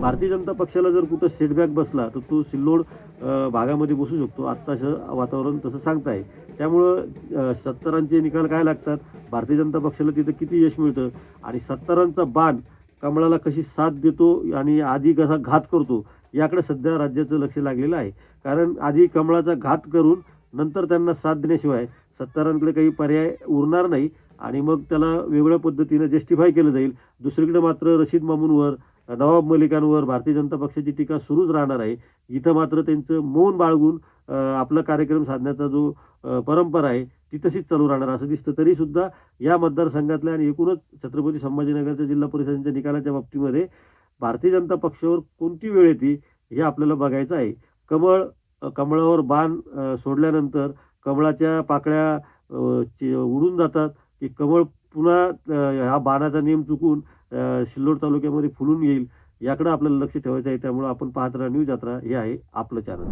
भारतीय जनता पक्षाला जर कुठं सेटबॅक बसला तर तो सिल्लोड भागामध्ये बसू शकतो. आत्ताचं वातावरण तसं सांगताय. त्यामुळं 70चे निकाल काय लागतात, भारतीय जनता पक्षाला तिथं किती यश मिळतं आणि 70चा बाण कमळाला कशी साथ देतो आणि आधी कसा घात करतो, याकडे सध्या राज्याचं लक्ष लागलेलं आहे. कारण आधी कमळाचा घात करून नंतर त्यांना साथ देण्याशिवाय 70कडे काही पर्याय उरणार नाही आणि मग त्याला वेगळ्या पद्धतीनं जस्टिफाय केलं जाईल. दुसरीकडे मात्र रशीद मामूनवर, नवाब मलिकांवर भारतीय जनता पक्षाची टीका सुरूच राहणार आहे. इथं मात्र त्यांचं मौन बाळगून आपला कार्यक्रम साधण्याचा जो परंपरा आहे ती तशीच चालू राहणार असं दिसतं. तरीसुद्धा या मतदारसंघातल्या आणि एकूणच छत्रपती संभाजीनगरच्या जिल्हा परिषदेच्या निकालाच्या बाबतीमध्ये भारतीय जनता पक्षावर कोणती वेळ येते हे आपल्याला बघायचं आहे. कमळावर बाण सोडल्यानंतर कमळाच्या पाकळ्या उडून जातात की कमळ पुन्हा हा बाणाचा नियम चुकून सिल्लोड तालुक्यामध्ये फुलून येईल याकडे आपल्याला लक्ष ठेवायचं आहे. त्यामुळे आपण पाहत राहा न्यूज यात्रा हे आहे आपलं चॅनल.